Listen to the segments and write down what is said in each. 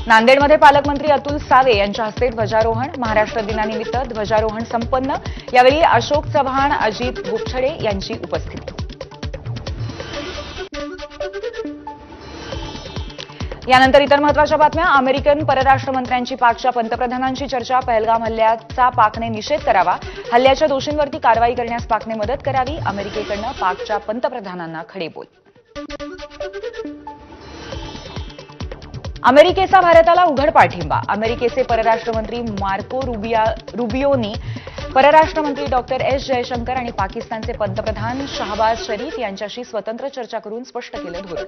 नांदेडमध्ये पालकमंत्री अतुल सावे यांच्या हस्ते ध्वजारोहण, महाराष्ट्र दिनानिमित्त ध्वजारोहण संपन्न। यावेळी अशोक चव्हाण, अजित गोपछडे यांची उपस्थिती। यानंतर इतर महत्त्वाच्या बातम्या। अमेरिकन परराष्ट्र मंत्र्यांची पाकच्या पंतप्रधानांची चर्चा। पहलगाम हल्ल्याचा पाकने निषेध करावा, हल्ल्याच्या दोषींवरती कारवाई करण्यास पाकने मदत करावी। अमेरिकेकडनं पाकच्या पंतप्रधानांना खडेबोल। अमेरिकेचा भारताला उघड पाठिंबा। अमेरिकेचे परराष्ट्र मंत्री मार्को रुबियोनी, परराष्ट्र मंत्री डॉक्टर एस जयशंकर आणि पाकिस्तानचे पंतप्रधान शहबाज शरीफ यांच्याशी स्वतंत्र चर्चा करून स्पष्ट केलं धोरण।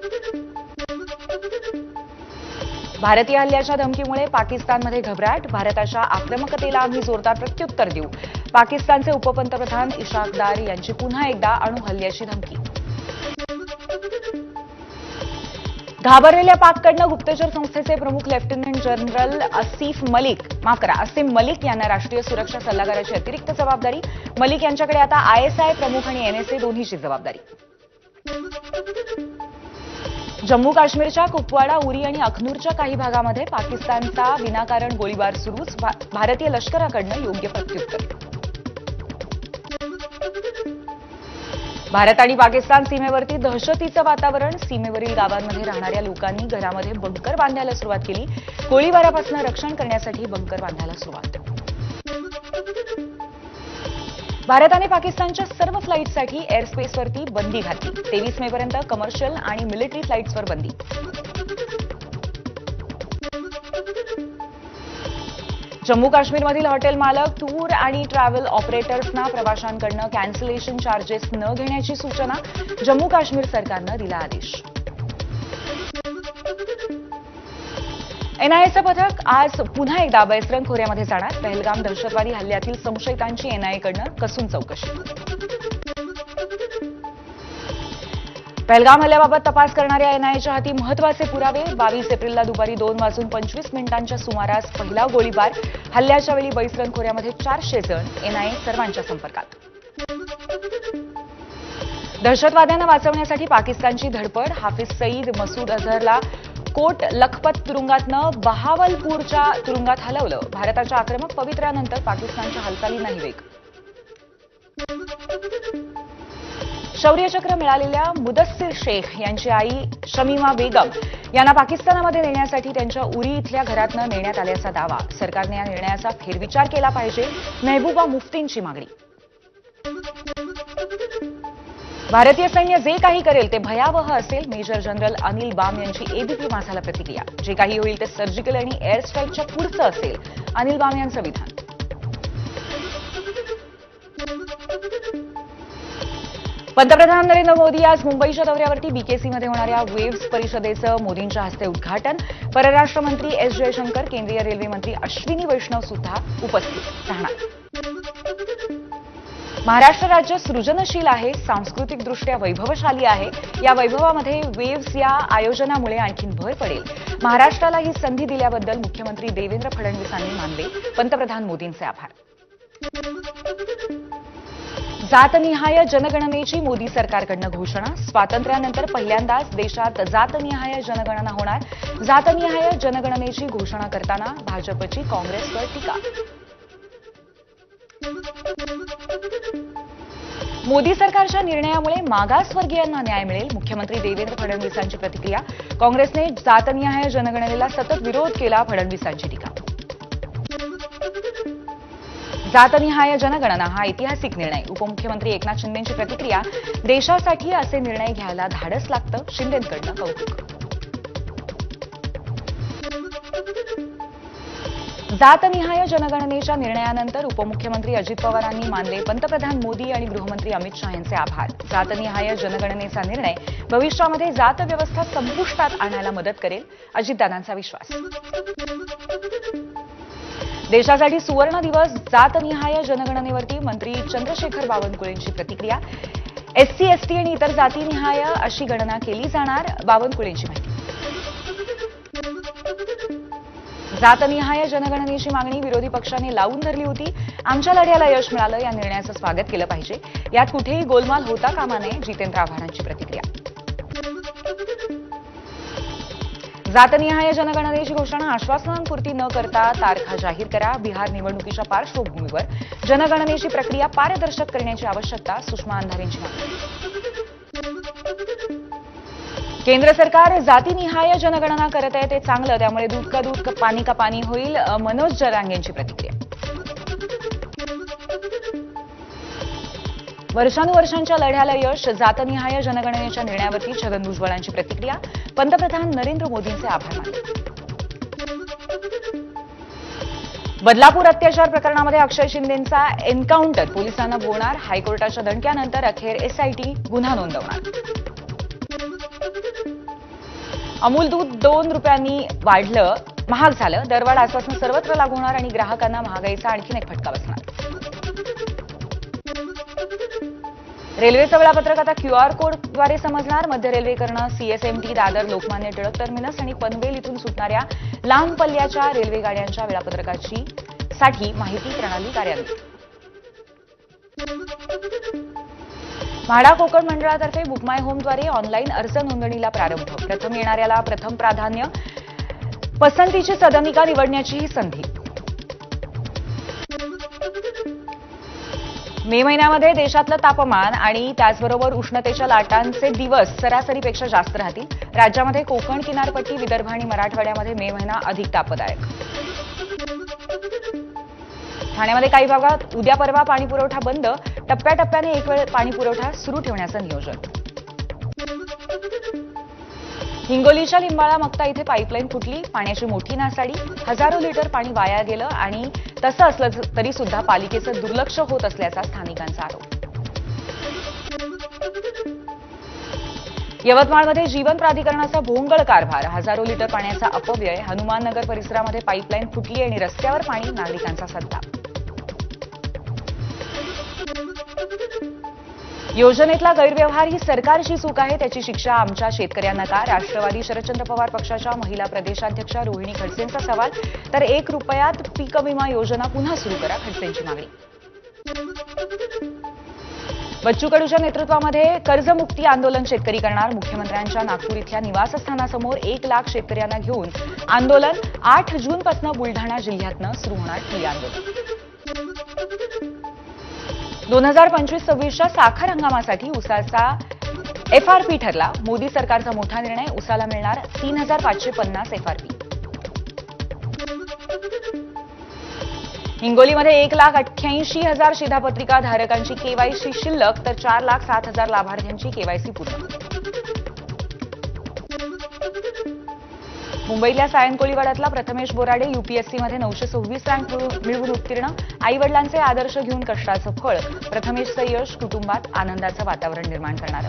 भारतीय हल्ल्याच्या धमकीमुळे पाकिस्तानमध्ये घबराट। भारताच्या आक्रमकतेला आम्ही जोरदार प्रत्युत्तर देऊ। पाकिस्तानचे उपपंतप्रधान इशाक दार यांची पुन्हा एकदा अणु हल्ल्याची धमकी। घाबरलेल्या पाककडनं गुप्तचर संस्थेचे प्रमुख लेफ्टनंट जनरल असीम मलिक यांना राष्ट्रीय सुरक्षा सल्लागाराची अतिरिक्त जबाबदारी। मलिक यांच्याकडे आता आयएसआय प्रमुख आणि एनएसए दोन्हीची जबाबदारी। जम्मू काश्मीरच्या कुपवाडा, उरी आणि अखनूरच्या काही भागामध्ये पाकिस्तानचा विनाकारण गोळीबार सुरूच। भारतीय लष्कराकडनं योग्य प्रत्युत्तर। भारत आणि पाकिस्तान सीमेवरती दहशतीचं वातावरण। सीमेवरील गावांमध्ये राहणाऱ्या लोकांनी घरामध्ये बंकर बांधायला सुरुवात केली। गोळीबारापासून रक्षण करण्यासाठी बंकर बांधायला सुरुवात। भारताने पाकिस्तानच्या सर्व फ्लाईट्ससाठी एअरस्पेसवरती बंदी घातली। 23 मेपर्यंत कमर्शियल आणि मिलिटरी फ्लाईट्सवर बंदी। जम्मू काश्मीरमधील हॉटेल मालक, टूर आणि ट्रॅव्हल ऑपरेटर्सना प्रवाशांकडून कॅन्सलेशन चार्जेस न घेण्याची सूचना। जम्मू काश्मीर सरकारनं दिला आदेश। एनआयएचं पथक आज पुन्हा एकदा बैसरन खोऱ्यामध्ये जाणार। पहलगाम दहशतवादी हल्ल्यातील संशयितांची एनआयएकडनं कसून चौकशी। पहलगाम हल्ल्याबाबत तपास करणाऱ्या एनआयएच्या हाती महत्त्वाचे पुरावे। 22 एप्रिलला दुपारी 2:25 सुमारास पहिला गोळीबार। हल्ल्याच्या वेळी बैसरन खोऱ्यामध्ये 400 जण। एनआयए सर्वांच्या संपर्कात। दहशतवाद्यांना वाचवण्यासाठी पाकिस्तानची धडपड। हाफिज सईद, मसूद अझहरला कोट लखपत तुरुंगातनं बहावलपूरच्या तुरुंगात हलवलं। भारताच्या आक्रमक पवित्र्यानंतर पाकिस्तानच्या हालचालींनाही वेग। शौर्यचक्र मिळालेल्या मुदस्सिर शेख यांची आई शमीमा बेगम यांना पाकिस्तानामध्ये नेण्यासाठी त्यांच्या उरी इथल्या घरातनं नेण्यात आल्याचा दावा। सरकारने या निर्णयाचा फेरविचार केला पाहिजे, मेहबूबा मुफ्तींची मागणी। भारतीय सैन्य जे काही करेल ते भयावह असेल। मेजर जनरल अनिल बाम यांची एबीपी माझाला प्रतिक्रिया। जे काही होईल ते सर्जिकल आणि एअर स्ट्राईकच्या पुढचं असेल, अनिल बाम यांचं विधान। पंतप्रधान नरेंद्र मोदी आज मुंबईच्या दौऱ्यावरती बीकेसीमध्ये होणाऱ्या वेव्स परिषदेचं मोदींच्या हस्ते उद्घाटन। परराष्ट्र मंत्री एस जयशंकर, केंद्रीय रेल्वे मंत्री अश्विनी वैष्णव सुद्धा उपस्थित राहणार। महाराष्ट्र राज्य सृजनशील आहे, सांस्कृतिकदृष्ट्या वैभवशाली आहे। या वैभवामध्ये वेव्स या आयोजनामुळे आणखीन भर पडेल। महाराष्ट्राला ही संधी दिल्याबद्दल मुख्यमंत्री देवेंद्र फडणवीसांनी मानले पंतप्रधान मोदींचे आभार। जातनिहाय जनगणनेची मोदी सरकारकडनं घोषणा। स्वातंत्र्यानंतर पहिल्यांदाच देशात जातनिहाय जनगणना होणार। जातनिहाय जनगणनेची घोषणा करताना भाजपची काँग्रेसवर टीका। मोदी सरकारच्या निर्णयामुळे मागासवर्गीयांना न्याय मिळेल। मुख्यमंत्री देवेंद्र फडणवीसांची प्रतिक्रिया। काँग्रेसने जातनिहाय जनगणनेला सतत विरोध केला। फडणवीसांची टीका। जातनिहाय जनगणना हा ऐतिहासिक निर्णय। उपमुख्यमंत्री एकनाथ शिंदेंची प्रतिक्रिया। देशासाठी असे निर्णय घ्यायला धाडस लागतं, शिंदेंकडनं कौतुक। जातनिहाय जनगणनेच्या निर्णयानंतर उपमुख्यमंत्री अजित पवारांनी मानले पंतप्रधान मोदी आणि गृहमंत्री अमित शाह यांचे आभार। जातनिहाय जनगणनेचा निर्णय भविष्यामध्ये जात व्यवस्था संपुष्टात आणायला मदत करेल, अजितदादांचा विश्वास। देशासाठी सुवर्ण दिवस। जातनिहाय जनगणनेवरती मंत्री चंद्रशेखर बावनकुळेंची प्रतिक्रिया। एससी, एसटी आणि इतर जातीनिहाय अशी गणना केली जाणार, बावनकुळेंची माहिती। जातनिहाय जनगणनेची मागणी विरोधी पक्षाने लावून धरली होती। आमच्या लढ्याला यश मिळालं, या निर्णयाचं स्वागत केलं पाहिजे। यात कुठेही गोलमाल होता कामा नये, जितेंद्र आव्हाडांची प्रतिक्रिया। जातनिहाय जनगणनेची घोषणा आश्वासनांपुरती न करता तारखा जाहीर करा. बिहार निवडणुकीच्या पार्श्वभूमीवर जनगणनेची प्रक्रिया पारदर्शक करण्याची आवश्यकता. सुषमा अंधारेंची मागणी. केंद्र सरकार जातीनिहाय जनगणना करत आहे ते चांगलं, त्यामुळे दूध का दूध पाणी का पाणी होईल. मनोज जरांगेंची प्रतिक्रिया. वर्षानुवर्षांच्या लढ्याला यश. जातनिहाय जनगणनेच्या निर्णयावरती छगन भुजबळांची प्रतिक्रिया. पंतप्रधान नरेंद्र मोदींचे आभार मानले. बदलापूर अत्याचार प्रकरणामध्ये अक्षय शिंदेंचा एन्काउंटर पोलिसांना बोलणार. हायकोर्टाच्या दणक्यानंतर अखेर एसआयटी गुन्हा नोंदवणार. अमूल दूध 2 रुपयांनी वाढलं, महाग झालं. दरवाढ आजपासून सर्वत्र लागू होणार आणि ग्राहकांना महागाईचा आणखीन एक फटका बसणार. रेल्वेचं वेळापत्रक आता क्यूआर कोडद्वारे समजणार. मध्य रेल्वेकडून सीएसएमटी, दादर, लोकमान्य टिळक टर्मिनस आणि पनवेल इथून सुटणाऱ्या लांब पल्ल्याच्या रेल्वे गाड्यांच्या वेळापत्रकासाठी माहिती प्रणाली कार्यान्वित. म्हाडा कोकण मंडळातर्फे बुक माय होमद्वारे ऑनलाईन अर्ज नोंदणीला प्रारंभ. प्रथम येणाऱ्याला प्रथम प्राधान्य. पसंतीची सदनिका निवडण्याची ही संधी. मे महिन्यामध्ये देशातलं तापमान आणि त्याचबरोबर उष्णतेच्या लाटांचे दिवस सरासरीपेक्षा जास्त राहतील. राज्यामध्ये कोकण किनारपट्टी, विदर्भ आणि मराठवाड्यामध्ये मे महिना अधिक तापदायक. ठाण्यामध्ये काही भागात उद्या परवा पाणीपुरवठा बंद. टप्प्याटप्प्याने एक वेळ पाणीपुरवठा सुरू ठेवण्याचं नियोजन. हिंगोलीच्या लिंबाळा मक्ता इथे पाईपलाईन फुटली. पाण्याची मोठी नासाडी. हजारो लिटर पाणी वाया गेलं आणि तसं असलं तरी सुद्धा पालिकेचं दुर्लक्ष होत असल्याचा स्थानिकांचा आरोप. यवतमाळमध्ये जीवन प्राधिकरणाचा भोंगळ कारभार. हजारो लिटर पाण्याचा अपव्यय. हनुमाननगर परिसरामध्ये पाईपलाईन फुटली आणि रस्त्यावर पाणी. नागरिकांचा संताप. योजनेतला गैरव्यवहार ही सरकारची चूक आहे, त्याची शिक्षा आमच्या शेतकऱ्यांना का? राष्ट्रवादी शरदचंद्र पवार पक्षाच्या महिला प्रदेशाध्यक्षा रोहिणी खडसेंचा सवाल. तर 1 रुपयात पीक विमा योजना पुन्हा सुरू करा, खडसेंची मागणी. बच्चू कडूच्या नेतृत्वामध्ये कर्जमुक्ती आंदोलन शेतकरी करणार. मुख्यमंत्र्यांच्या नागपूर इथल्या निवासस्थानासमोर 1 लाख शेतकऱ्यांना घेऊन आंदोलन. 8 जूनपासून बुलढाणा जिल्ह्यातनं सुरू होणार ठिय्या आंदोलन. 2025-26च्या साखर हंगामासाठी उसाचा एफआरपी ठरला. मोदी सरकारचा मोठा निर्णय. उसाला मिळणार 3,550 एफआरपी. हिंगोलीमध्ये 1,88,000 शिधापत्रिका धारकांची केवायसी शिल्लक, तर 4,07,000 लाभार्थ्यांची केवायसी पूर्ण. मुंबईतल्या सायन कोळीवाड्यातला प्रथमेश बोराडे यूपीएससीमध्ये 926 रँक मिळवून उत्तीर्ण. आईवडिलांचे आदर्श घेऊन कष्टाचं फळ. प्रथमेशचं यश कुटुंबात आनंदाचं वातावरण निर्माण करणारं.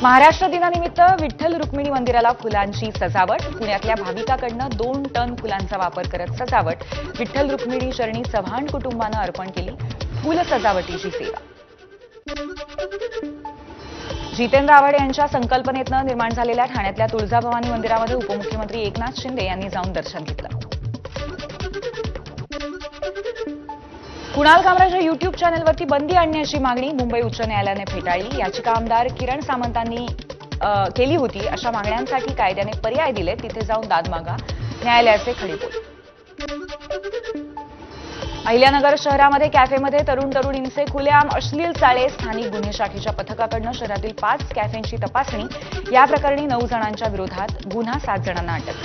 महाराष्ट्र दिनानिमित्त विठ्ठल रुक्मिणी मंदिराला फुलांची सजावट. पुण्यातल्या भाविकाकडनं 2 टन फुलांचा वापर करत सजावट. विठ्ठल रुक्मिणी चरणी चव्हाण कुटुंबानं अर्पण केली फुल सजावटीची सेवा. जितेंद्र आव्हाड यांच्या संकल्पनेतनं निर्माण झालेल्या ठाण्यातल्या तुळजाभवानी मंदिरामध्ये उपमुख्यमंत्री एकनाथ शिंदे यांनी जाऊन दर्शन घेतलं. कुणाल कामराच्या युट्यूब चॅनलवरती बंदी आणण्याची मागणी मुंबई उच्च न्यायालयाने फेटाळली. याचिका आमदार किरण सामंतांनी केली होती. अशा मागण्यांसाठी कायद्याने पर्याय दिले. तिथे जाऊन दाद मागा, न्यायालयाचे खडेबोल. अहिल्यानगर शहरामध्ये कॅफेमध्ये तरुणींचे खुलेआम अश्लील चाळे. स्थानिक गुन्हे शाखेच्या पथकाकडनं शहरातील 5 कॅफेंची तपासणी. या प्रकरणी 9 जणांच्या विरोधात गुन्हा, 7 जणांना अटक.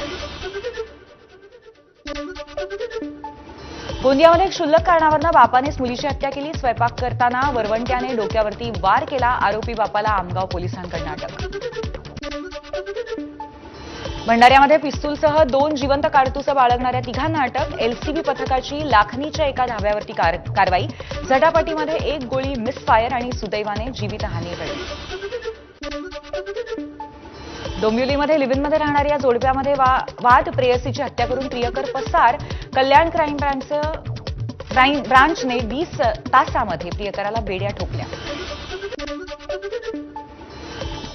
गोंदियामध्ये क्षुल्लक कारणावरून बापानेच मुलीची हत्या केली. स्वयंपाक करताना वरवंट्याने डोक्यावरती वार केला. आरोपी बापाला आमगाव पोलिसांकडून अटक. भंडाऱ्यामध्ये पिस्तूलसह 2 जिवंत कारतूसं बाळगणाऱ्या 3घांना अटक. एलसीबी पथकाची लाखनीच्या एका धाब्यावरती कारवाई. झटापटीमध्ये 1 गोळी मिसफायर आणि सुदैवाने जीवितहानी टळली. डोंबिवलीमध्ये लिव्हिनमध्ये राहणाऱ्या जोडप्यामध्ये वाद. प्रेयसीची हत्या करून प्रियकर पसार. कल्याण क्राईम ब्रांचने 20 तासामध्ये प्रियकराला बेड्या ठोकल्या.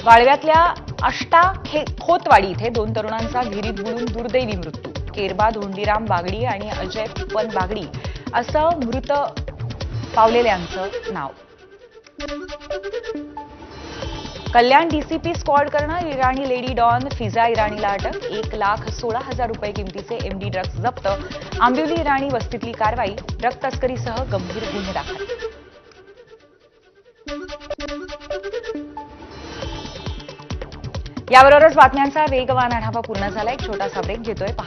वाळव्यातल्या खोतवाडी इथे 2 तरुणांचा विहिरीत बुडून दुर्दैवी मृत्यू. केरबा धोंडीराम बागडी आणि अजय पन बागडी असं मृत पावलेल्यांचं नाव. कल्याण डीसीपी स्क्वॉड करणं इराणी लेडी डॉन फिजा इराणीला अटक 1,16,000 रुपये किमतीचे एमडी ड्रग्ज जप्त आंबिवली इराणी वस्तीतली कारवाई ड्रग तस्करीसह गंभीर गुन्हे दाखल याबरोबरच बातम्यांचा वेगवान आढावा पूर्ण झाला एक छोटासा ब्रेक घेतोय